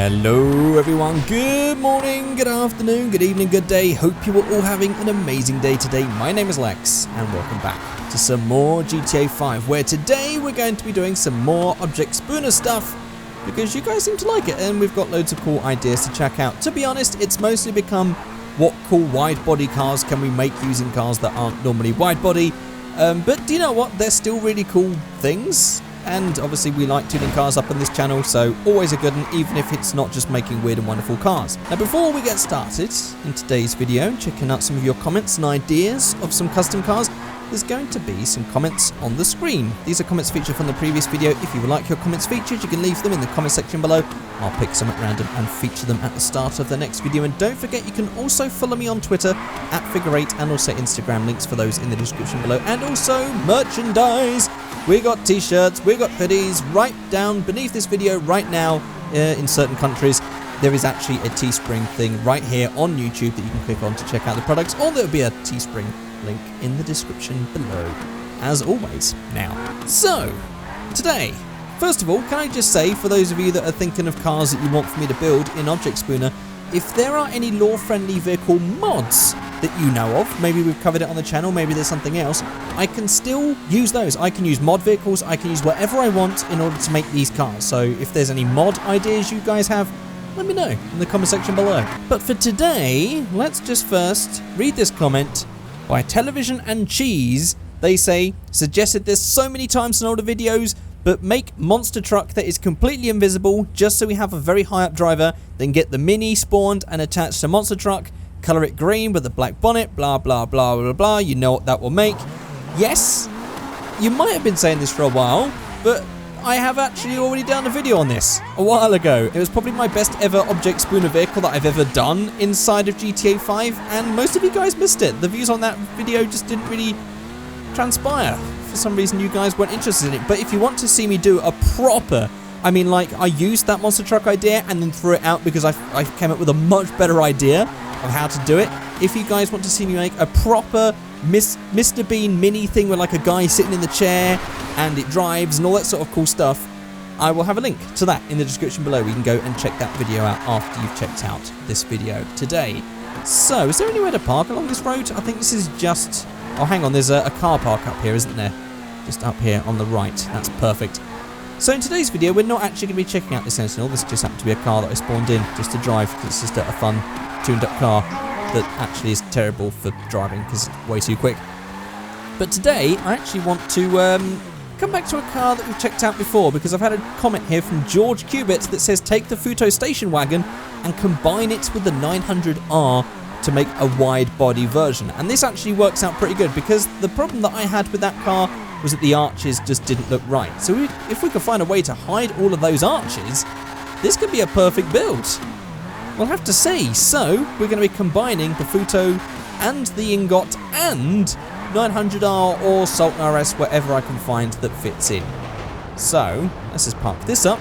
Hello everyone, good morning, good afternoon, good evening, good day. Hope you are all having an amazing day today. My name is Lex and welcome back to some more GTA 5, where today we're going to be doing some more Object Spooner stuff because you guys seem to like it and we've got loads of cool ideas to check out. To be honest, it's mostly become what cool wide body cars can we make using cars that aren't normally wide body. But do you know what? They're still really cool things. And obviously we like tuning cars up on this channel, so always a good one, even if it's not just making weird and wonderful cars. Now before we get started in today's video, checking out some of your comments and ideas of some custom cars, there's going to be some comments on the screen. These are comments featured from the previous video. If you would like your comments featured, you can leave them in the comment section below. I'll pick some at random and feature them at the start of the next video. And don't forget, you can also follow me on Twitter at Figureight, and also Instagram, links for those in the description below. And also merchandise. We got t-shirts, we got hoodies right down beneath this video right now. In certain countries, there is actually a Teespring thing right here on YouTube that you can click on to check out the products, or there'll be a Teespring link in the description below, as always. Now, so, today, first of all, can I just say, for those of you that are thinking of cars that you want for me to build in Object Spooner, if there are any law-friendly vehicle mods that you know of, maybe we've covered it on the channel, maybe there's something else, I can still use those. I can use mod vehicles, I can use whatever I want in order to make these cars. So if there's any mod ideas you guys have, let me know in the comment section below. But for today, let's just first read this comment by Television and Cheese. They say, suggested this so many times in older videos, but make monster truck that is completely invisible just so we have a very high up driver, then get the mini spawned and attached to monster truck, color it green with a black bonnet, blah blah blah blah blah. You know what that will make. Yes, you might have been saying this for a while, but I have actually already done a video on this a while ago. It was probably my best ever Object Spooner vehicle that I've ever done inside of GTA 5, and most of you guys missed it. The views on that video just didn't really transpire. For some reason you guys weren't interested in it. But if you want to see me do a proper, I mean, like, I used that monster truck idea and then threw it out because I came up with a much better idea of how to do it. If you guys want to see me make a proper Mr. Bean mini thing with like a guy sitting in the chair and it drives and all that sort of cool stuff, I will have a link to that in the description below. We can go and check that video out after you've checked out this video today. So, is there anywhere to park along this road? I think this is just... Oh, hang on, there's a car park up here, isn't there? Just up here on the right. That's perfect. So in today's video, we're not actually going to be checking out this Sentinel. This just happened to be a car that I spawned in just to drive, because it's just a fun, tuned-up car that actually is terrible for driving because it's way too quick. But today, I actually want to come back to a car that we've checked out before, because I've had a comment here from George Cubit that says, take the Futo station wagon and combine it with the 900R to make a wide body version. And this actually works out pretty good, because the problem that I had with that car was that the arches just didn't look right. So if we could find a way to hide all of those arches, this could be a perfect build. We'll have to see. So we're going to be combining the Futo and the Ingot and 900R or Sultan RS, wherever I can find that fits in. So let's just park this up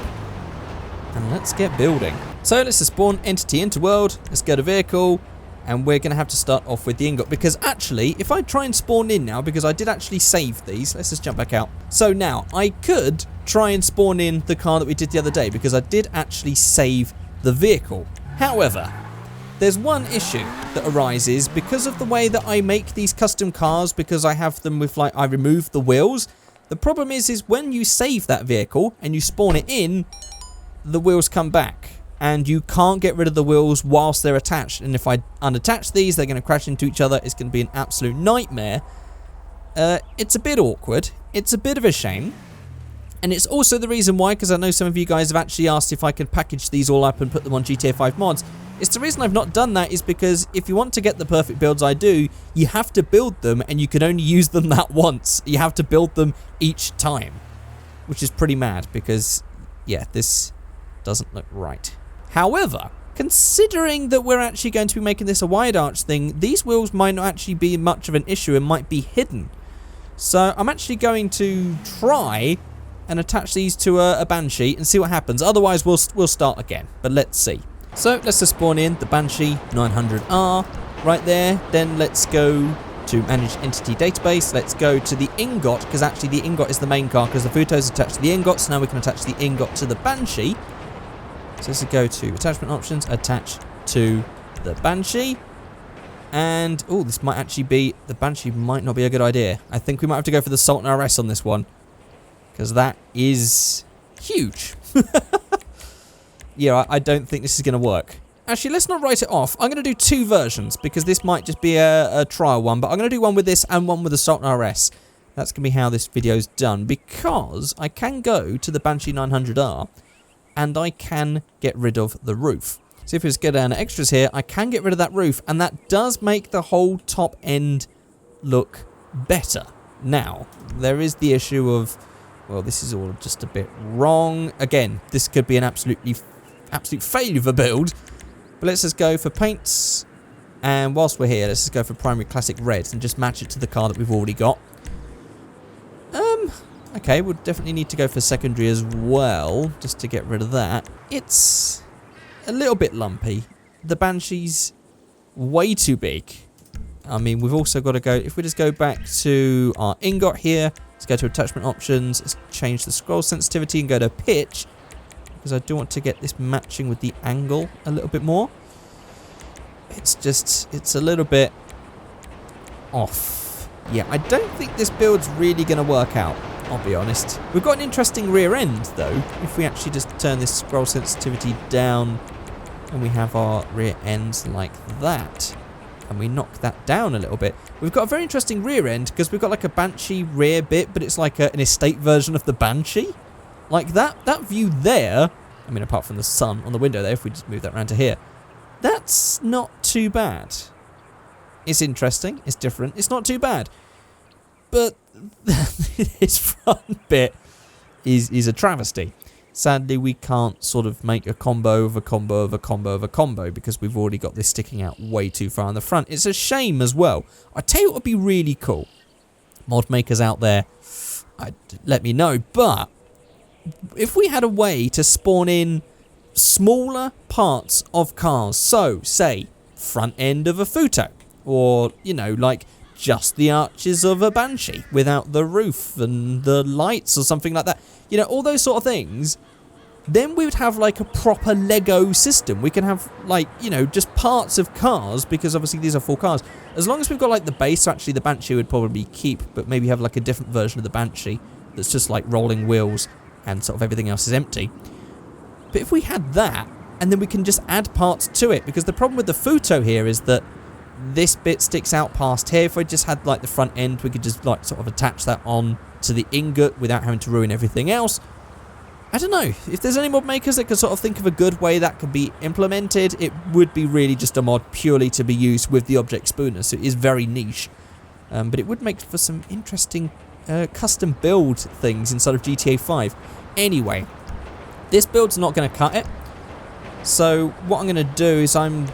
and let's get building. So let's just spawn entity into world. Let's go to vehicle. And we're going to have to start off with the Ingot, because actually, if I try and spawn in now, because I did actually save these, let's just jump back out. So now, I could try and spawn in the car that we did the other day, because I did actually save the vehicle. However, there's one issue that arises because of the way that I make these custom cars, because I have them with, like, I remove the wheels. The problem is when you save that vehicle and you spawn it in, the wheels come back. And you can't get rid of the wheels whilst they're attached. And if I unattach these, they're going to crash into each other. It's going to be an absolute nightmare. It's a bit awkward. It's a bit of a shame. And it's also the reason why, because I know some of you guys have actually asked if I could package these all up and put them on GTA 5 mods. It's the reason I've not done that is because if you want to get the perfect builds I do, you have to build them and you can only use them that once. You have to build them each time. Which is pretty mad because, yeah, this doesn't look right. However, considering that we're actually going to be making this a wide arch thing, these wheels might not actually be much of an issue and might be hidden. So I'm actually going to try and attach these to a Banshee and see what happens. Otherwise, we'll start again, but let's see. So let's just spawn in the Banshee 900R right there. Then let's go to manage entity database. Let's go to the Ingot, because actually the Ingot is the main car, because the Futo is attached to the Ingot, so now we can attach the Ingot to the Banshee. So this will go to attachment options, attach to the Banshee. And, oh, this might actually be, the Banshee might not be a good idea. I think we might have to go for the Sultan RS on this one. Because that is huge. Yeah, I don't think this is going to work. Actually, let's not write it off. I'm going to do 2 versions because this might just be a trial one. But I'm going to do one with this and one with the Sultan RS. That's going to be how this video's done. Because I can go to the Banshee 900R and I can get rid of the roof. So if we just go down to extras here, I can get rid of that roof, and that does make the whole top end look better. Now, there is the issue of, well, this is all just a bit wrong. Again, this could be an absolute failure of a build. But let's just go for paints, and whilst we're here, let's just go for primary classic red and just match it to the car that we've already got. Okay, we'll definitely need to go for secondary as well, just to get rid of that. It's a little bit lumpy. The Banshee's way too big. I mean, we've also got to go, if we just go back to our Ingot here, let's go to attachment options, let's change the scroll sensitivity and go to pitch, because I do want to get this matching with the angle a little bit more. It's a little bit off. Yeah, I don't think this build's really going to work out, I'll be honest. We've got an interesting rear end, though. If we actually just turn this scroll sensitivity down and we have our rear ends like that, and we knock that down a little bit, we've got a very interesting rear end because we've got like a Banshee rear bit, but it's like an estate version of the Banshee. Like that view there, I mean, apart from the sun on the window there, if we just move that around to here, that's not too bad. It's interesting, it's different, it's not too bad. But this front bit is a travesty. Sadly, we can't sort of make a combo of a combo of a combo of a combo because we've already got this sticking out way too far in the front. It's a shame as well. I tell you what would be really cool. Mod makers out there, let me know. But if we had a way to spawn in smaller parts of cars, so say front end of a Futo, or you know, like just the arches of a Banshee without the roof and the lights or something like that, you know, all those sort of things, then we would have like a proper Lego system. We can have like, you know, just parts of cars, because obviously these are full cars. As long as we've got like the base, actually the Banshee would probably keep, but maybe have like a different version of the Banshee that's just like rolling wheels and sort of everything else is empty. But if we had that, and then we can just add parts to it, because the problem with the Futo here is that this bit sticks out past here. If we just had like the front end, we could just like sort of attach that on to the Ingot without having to ruin everything else. I don't know. If there's any mod makers that could sort of think of a good way that could be implemented, it would be really just a mod purely to be used with the object spooner. So it is very niche. But it would make for some interesting custom build things inside of GTA 5. Anyway, this build's not going to cut it. So what I'm going to do is I'm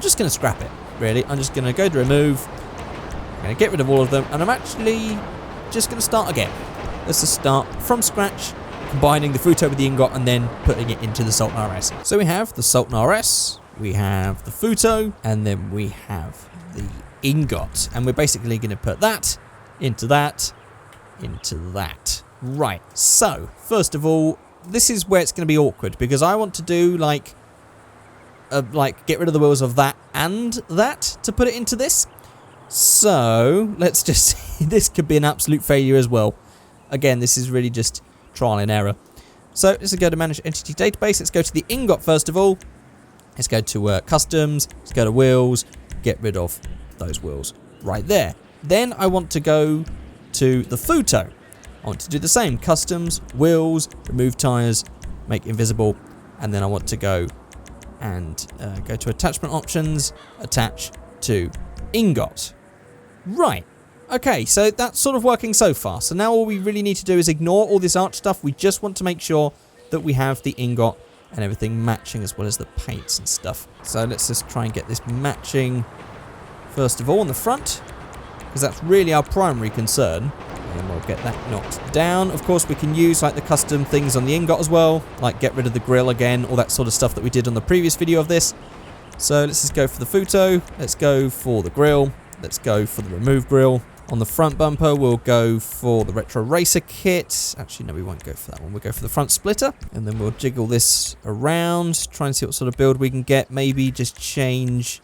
just going to scrap it. Really, I'm just going to go to remove, I'm going to get rid of all of them, and I'm actually just going to start again. Let's just start from scratch, combining the Futo with the Ingot and then putting it into the Sultan RS. So we have the Sultan RS, we have the Futo, and then we have the Ingot, and we're basically going to put that into that, into that. Right, so first of all, this is where it's going to be awkward, because I want to do like get rid of the wheels of that and that to put it into this. So let's just see. This could be an absolute failure as well. Again, this is really just trial and error. So let's go to manage entity database. Let's go to the Ingot first of all. Let's go to customs. Let's go to wheels. Get rid of those wheels right there. Then I want to go to the Futo. I want to do the same. Customs, wheels, remove tyres, make invisible, and then I want to go and go to attachment options, attach to Ingot. Right. Okay, so that's sort of working so far. So now all we really need to do is ignore all this arch stuff. We just want to make sure that we have the Ingot and everything matching, as well as the paints and stuff. So let's just try and get this matching first of all on the front, because that's really our primary concern. And we'll get that knocked down. Of course, we can use like the custom things on the Ingot as well, like get rid of the grill again, all that sort of stuff that we did on the previous video of this. So let's just go for the Futo. Let's go for the grill. Let's go for the remove grill. On the front bumper, we'll go for the Retro Racer kit. Actually, no, we won't go for that one. We'll go for the front splitter. And then we'll jiggle this around, try and see what sort of build we can get. Maybe just change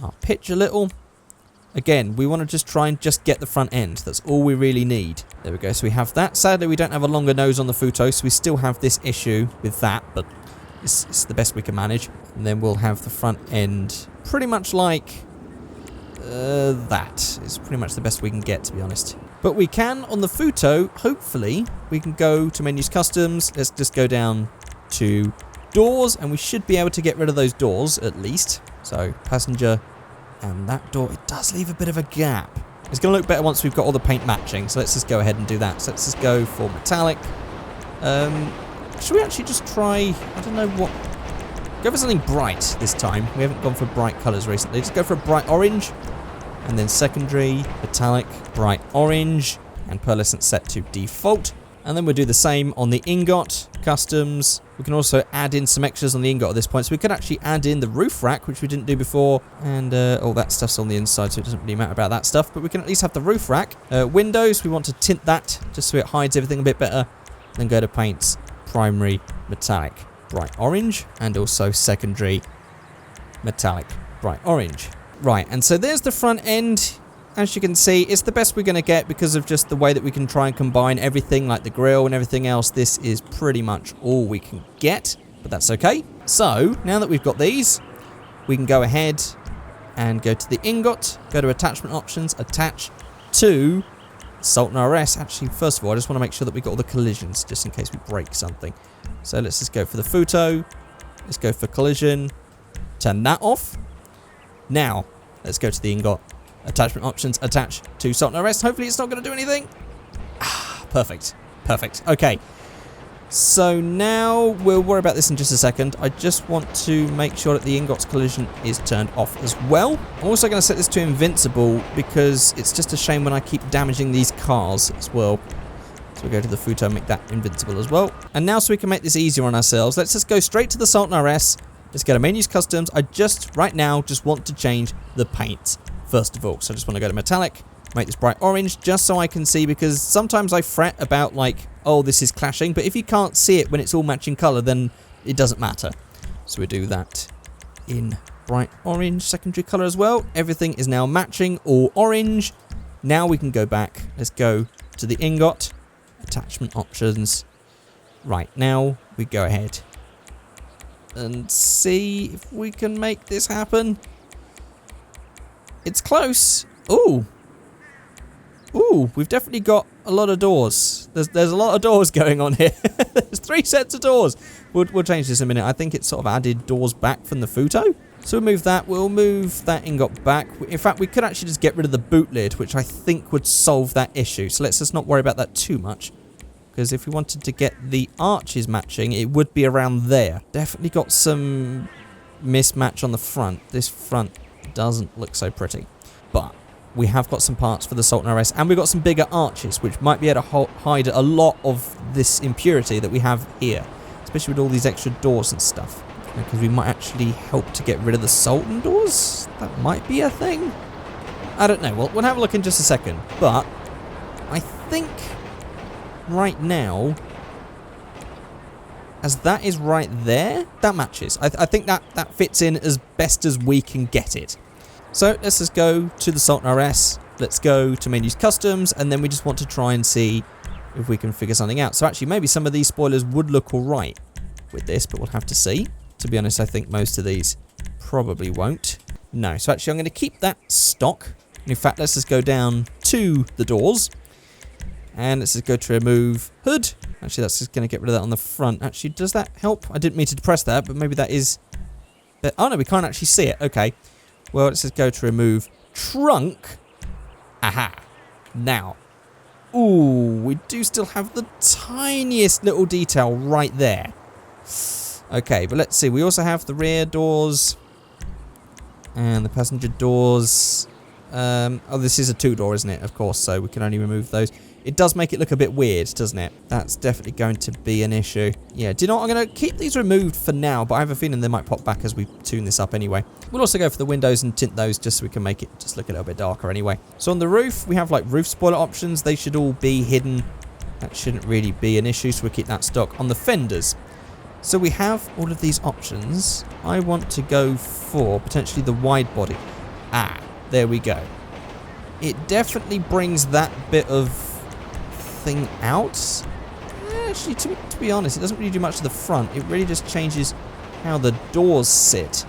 our pitch a little. Again, we want to just try and just get the front end. That's all we really need. There we go. So we have that. Sadly, we don't have a longer nose on the Futo, so we still have this issue with that, but it's the best we can manage. And then we'll have the front end pretty much like that. It's pretty much the best we can get, to be honest. But we can, on the Futo, hopefully, we can go to menus customs. Let's just go down to doors, and we should be able to get rid of those doors, at least. So, passenger, and that door, it does leave a bit of a gap. It's going to look better once we've got all the paint matching, so let's just go ahead and do that. So let's just go for metallic. Should we actually just try, I don't know what, go for something bright this time. We haven't gone for bright colours recently. Just go for a bright orange. And then secondary, metallic, bright orange, and pearlescent set to default. And then we'll do the same on the ingot, customs. We can also add in some extras on the ingot at this point. So we could actually add in the roof rack, which we didn't do before. And all that stuff's on the inside, so it doesn't really matter about that stuff. But we can at least have the roof rack. Windows, we want to tint that, just so it hides everything a bit better. Then go to paints, primary, metallic, bright orange. And also secondary, metallic, bright orange. Right, and so there's the front end. As you can see, it's the best we're going to get because of just the way that we can try and combine everything, like the grille and everything else. This is pretty much all we can get, but that's okay. So, now that we've got these, we can go ahead and go to the ingot, go to attachment options, attach to Sultan RS. Actually, first of all, I just want to make sure that we've got all the collisions, just in case we break something. So let's just go for the Futo. Let's go for collision. Turn that off. Now, let's go to the ingot. Attachment options, attach to Sultan RS. Hopefully it's not going to do anything. Perfect. Perfect. Okay. So now we'll worry about this in just a second. I just want to make sure that the ingot's collision is turned off as well. I'm also going to set this to invincible because it's just a shame when I keep damaging these cars as well. So we'll go to the Futo and make that invincible as well. And now so we can make this easier on ourselves, let's just go straight to the Sultan RS. Let's go to menus customs. I just, right now, just want to change the paint, first of all. So I just want to go to metallic, make this bright orange, just so I can see, because sometimes I fret about, like, oh, this is clashing. But if you can't see it when it's all matching colour, then it doesn't matter. So we do that in bright orange, secondary colour as well. Everything is now matching, all orange. Now we can go back. Let's go to the ingot, attachment options. Right, now we go ahead and see if we can make this happen. It's close. Ooh. Ooh, we've definitely got a lot of doors. There's a lot of doors going on here. There's 3 sets of doors. We'll change this in a minute. I think it's sort of added doors back from the Futo. So we'll move that. We'll move that ingot back. In fact, we could actually just get rid of the boot lid, which I think would solve that issue. So let's just not worry about that too much. Because if we wanted to get the arches matching, it would be around there. Definitely got some mismatch on the front. This front doesn't look so pretty. But we have got some parts for the Sultan RS, and we've got some bigger arches, which might be able to hide a lot of this impurity that we have here. Especially with all these extra doors and stuff. Because we might actually help to get rid of the Sultan doors. That might be a thing. I don't know. We'll have a look in just a second. But I think right now, as that is right there, that matches. I think that fits in as best as we can get it. So let's just go to the Sultan RS. Let's go to menus customs, and then we just want to try and see if we can figure something out. So actually, maybe some of these spoilers would look all right with this, but we'll have to see. To be honest, I think most of these probably won't. No, so actually I'm going to keep that stock. In fact, let's just go down to the doors. And let's just go to remove hood. Actually, that's just going to get rid of that on the front. Actually, does that help? I didn't mean to depress that, but maybe that is... Oh, no, we can't actually see it. Okay. Well, let's just go to remove trunk. Aha. Now. Ooh, we do still have the tiniest little detail right there. Okay, but let's see. We also have the rear doors. And the passenger doors. Oh, this is a 2-door, isn't it? Of course, so we can only remove those. It does make it look a bit weird, doesn't it? That's definitely going to be an issue. Yeah, do you know what? I'm going to keep these removed for now, but I have a feeling they might pop back as we tune this up anyway. We'll also go for the windows and tint those just so we can make it just look a little bit darker anyway. So on the roof, we have like roof spoiler options. They should all be hidden. That shouldn't really be an issue, so we'll keep that stock. On the fenders, so we have all of these options. I want to go for potentially the wide body. Ah, there we go. It definitely brings that bit of thing out. Actually, to be honest, it doesn't really do much to the front. It really just changes how the doors sit.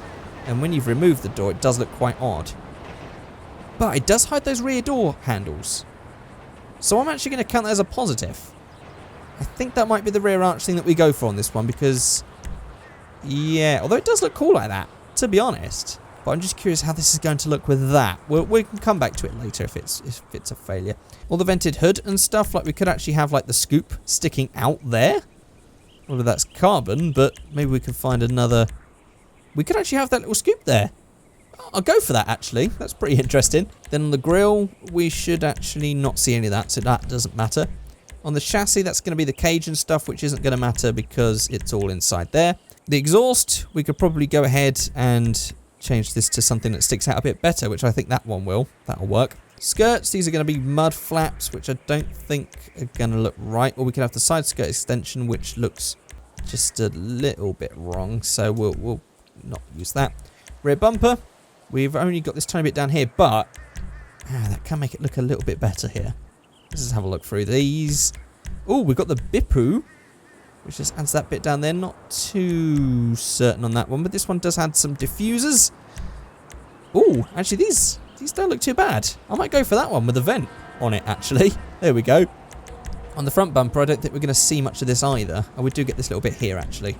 And when you've removed the door, it does look quite odd. But it does hide those rear door handles. So I'm actually going to count that as a positive. I think that might be the rear arch thing that we go for on this one because, yeah, although it does look cool like that, to be honest. But I'm just curious how this is going to look with that. We can come back to it later if it's a failure. All the vented hood and stuff, like we could actually have like the scoop sticking out there. Although that's carbon, but maybe we could find another. We could actually have that little scoop there. I'll go for that actually. That's pretty interesting. Then on the grille, we should actually not see any of that, so that doesn't matter. On the chassis, that's going to be the cage and stuff, which isn't going to matter because it's all inside there. The exhaust, we could probably go ahead and change this to something that sticks out a bit better, which I think that one will. That'll work. Skirts, these are going to be mud flaps, which I don't think are going to look right. Or we could have the side skirt extension, which looks just a little bit wrong. So we'll not use that. Rear bumper, we've only got this tiny bit down here, but that can make it look a little bit better here. Let's just have a look through these. Oh, we've got the Bipu, which just adds that bit down there. Not too certain on that one, but this one does add some diffusers. Oh, actually these don't look too bad. I might go for that one with a vent on it, actually. There we go. On the front bumper, I don't think we're going to see much of this either. Oh, we do get this little bit here, actually.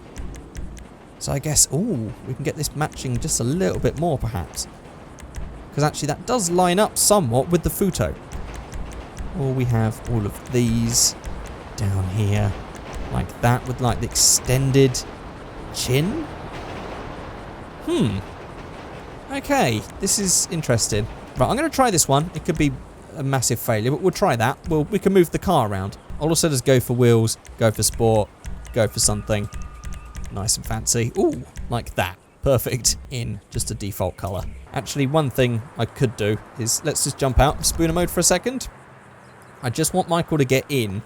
So I guess, oh, we can get this matching just a little bit more, perhaps. Because actually that does line up somewhat with the Futo. Or we have all of these down here. Like that, with like the extended chin. Okay, this is interesting. Right, I'm going to try this one. It could be a massive failure, but we'll try that. We can move the car around. I'll also just go for wheels, go for sport, go for something nice and fancy. Ooh, like that. Perfect. In just a default colour. Actually, one thing I could do is let's just jump out of spooner mode for a second. I just want Michael to get in,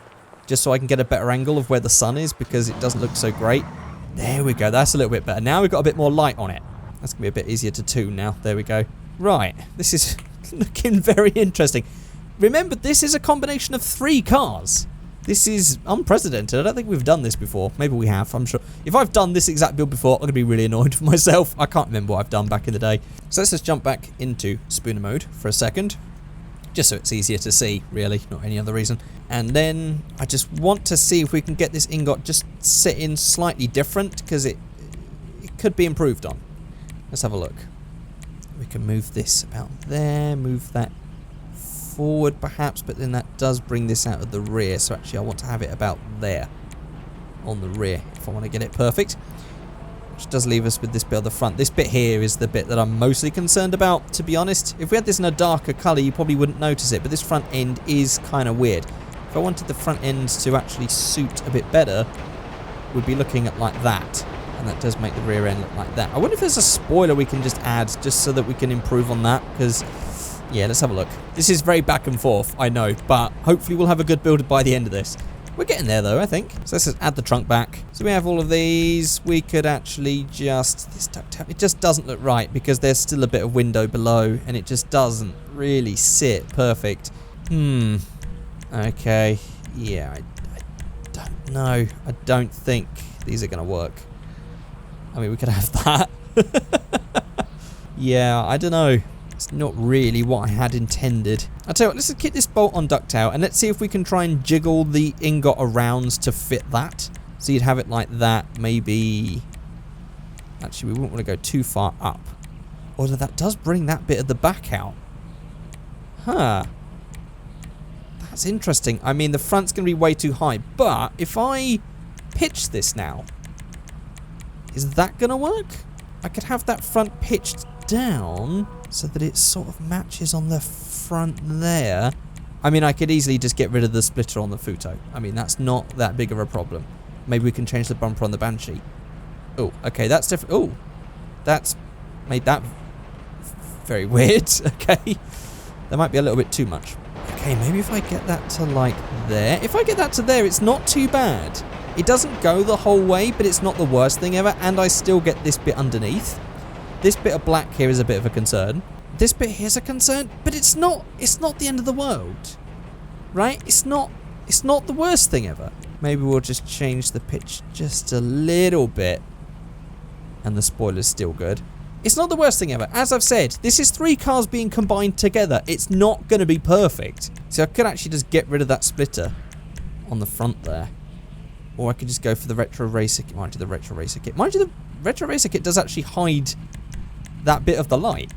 just so I can get a better angle of where the sun is, because it doesn't look so great. There we go. That's a little bit better. Now we've got a bit more light on it. That's going to be a bit easier to tune now. There we go. Right. This is looking very interesting. Remember, this is a combination of 3 cars. This is unprecedented. I don't think we've done this before. Maybe we have, I'm sure. If I've done this exact build before, I'm going to be really annoyed with myself. I can't remember what I've done back in the day. So let's just jump back into spooner mode for a second. Just so it's easier to see, really, not any other reason. And then I just want to see if we can get this ingot just set in slightly different, because it could be improved on. Let's have a look. We can move this about there, move that forward perhaps, but then that does bring this out of the rear. So actually I want to have it about there on the rear if I want to get it perfect. Which does leave us with this bit on the front. This bit here is the bit that I'm mostly concerned about, to be honest. If we had this in a darker colour, you probably wouldn't notice it, but this front end is kind of weird. If I wanted the front ends to actually suit a bit better, we'd be looking at like that. And that does make the rear end look like that. I wonder if there's a spoiler we can just add, just so that we can improve on that, because, yeah, let's have a look. This is very back and forth, I know, but hopefully we'll have a good build by the end of this. We're getting there though, I think. So let's just add the trunk back. So we have all of these. We could actually just, this ductile, it just doesn't look right because there's still a bit of window below and it just doesn't really sit perfect. Okay. Yeah, I don't know. I don't think these are going to work. I mean, we could have that. Yeah, I don't know. It's not really what I had intended. I'll tell you what, let's just keep this bolt on ductile and let's see if we can try and jiggle the ingot around to fit that. So you'd have it like that, maybe. Actually, we wouldn't want to go too far up. Although that does bring that bit of the back out. Huh. That's interesting. I mean, the front's going to be way too high, but if I pitch this now, is that going to work? I could have that front pitched down so that it sort of matches on the front there. I mean, I could easily just get rid of the splitter on the Futo. I mean, that's not that big of a problem. Maybe we can change the bumper on the Banshee. Oh, okay, that's different. Oh, that's made that very weird. Okay, that might be a little bit too much. Okay, maybe if I get that to like there. If I get that to there, it's not too bad. It doesn't go the whole way, but it's not the worst thing ever. And I still get this bit underneath. This bit of black here is a bit of a concern. This bit here's a concern, but it's not the end of the world. Right? It's not the worst thing ever. Maybe we'll just change the pitch just a little bit. And the spoiler's still good. It's not the worst thing ever. As I've said, this is 3 cars being combined together. It's not going to be perfect. So I could actually just get rid of that splitter on the front there. Or I could just go for the Retro Racer Kit. Mind you, the Retro Racer Kit. Mind you, the Retro Racer Kit does actually hide that bit of the light.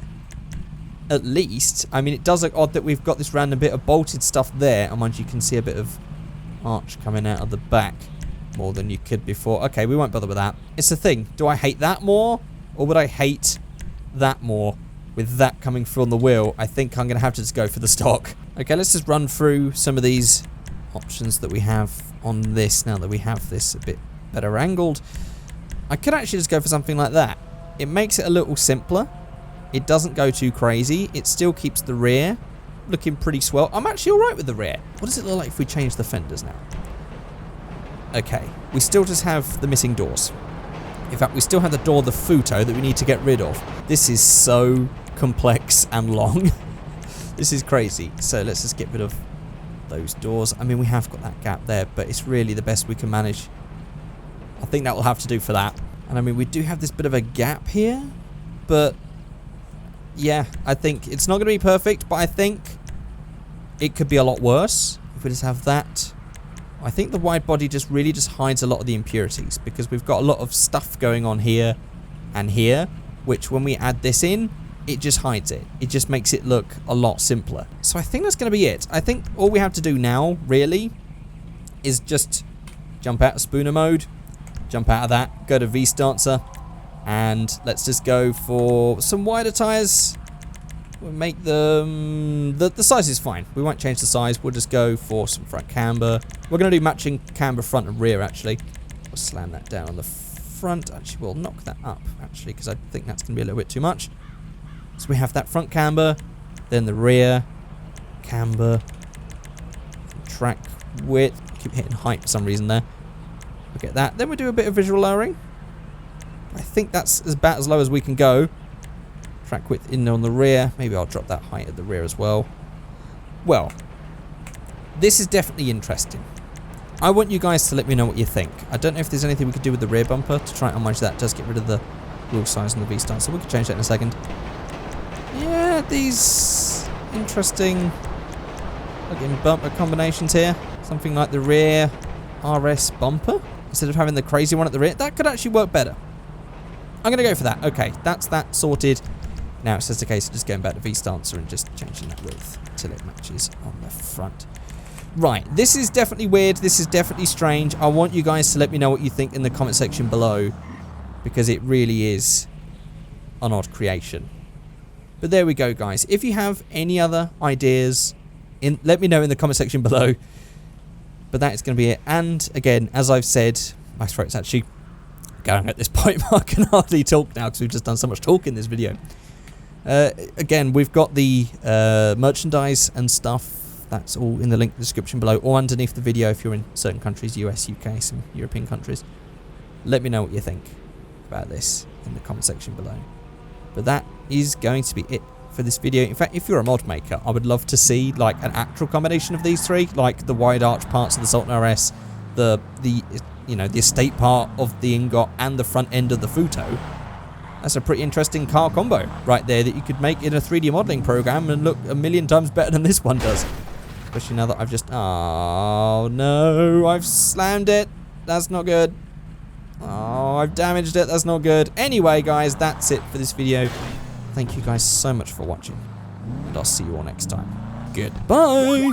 At least. I mean, it does look odd that we've got this random bit of bolted stuff there. And mind you, can see a bit of arch coming out of the back. More than you could before. Okay, we won't bother with that. It's the thing. Do I hate that more? Or would I hate that more with that coming through on the wheel? I think I'm going to have to just go for the stock. Okay, let's just run through some of these options that we have on this now that we have this a bit better angled. I could actually just go for something like that. It makes it a little simpler. It doesn't go too crazy. It still keeps the rear looking pretty swell. I'm actually alright with the rear. What does it look like if we change the fenders now? Okay, we still just have the missing doors. In fact, we still have the door of the Futo that we need to get rid of. This is so complex and long. This is crazy. So let's just get rid of those doors. I mean, we have got that gap there, but it's really the best we can manage. I think that will have to do for that. And I mean, we do have this bit of a gap here, but yeah, I think it's not going to be perfect, but I think it could be a lot worse if we just have that. I think the wide body just really hides a lot of the impurities because we've got a lot of stuff going on here and here, which when we add this in, it just hides it. It just makes it look a lot simpler. So I think that's going to be it. I think all we have to do now, really, is just jump out of spooner mode, jump out of that, go to V-Stancer, and let's just go for some wider tyres. We'll make them... The size is fine. We won't change the size. We'll just go for some front camber. We're going to do matching camber front and rear, actually. We'll slam that down on the front. Actually, we'll knock that up, actually, because I think that's going to be a little bit too much. So we have that front camber, then the rear camber, track width. Keep hitting height for some reason there. We'll get that. Then we'll do a bit of visual lowering. I think that's about as low as we can go. Track width in on the rear. Maybe I'll drop that height at the rear as well. Well, this is definitely interesting. I want you guys to let me know what you think. I don't know if there's anything we could do with the rear bumper to try and unmanage that. It does get rid of the wheel size on the V-Stance, so we can change that in a second. Yeah, these interesting looking bumper combinations here. Something like the rear RS bumper instead of having the crazy one at the rear. That could actually work better. I'm going to go for that. Okay, that's that sorted. Now it's just a case of just going back to V-Stancer and just changing that width until it matches on the front. Right, this is definitely weird. This is definitely strange. I want you guys to let me know what you think in the comment section below, because it really is an odd creation. But there we go, guys. If you have any other ideas, let me know in the comment section below. But that is going to be it. And again, as I've said, my throat's actually going at this point. I can hardly talk now because we've just done so much talk in this video. Again, we've got the merchandise and stuff. That's all in the link in the description below or underneath the video if you're in certain countries, US, UK, some European countries. Let me know what you think about this in the comment section below. But that is going to be it for this video. In fact, if you're a mod maker, I would love to see like an actual combination of these three, like the wide arch parts of the Sultan RS, the estate part of the Ingot and the front end of the Futo. That's a pretty interesting car combo right there that you could make in a 3D modeling program and look a million times better than this one does. Especially now that I've just... Oh, no. I've slammed it. That's not good. Oh, I've damaged it. That's not good. Anyway, guys, that's it for this video. Thank you guys so much for watching. And I'll see you all next time. Goodbye.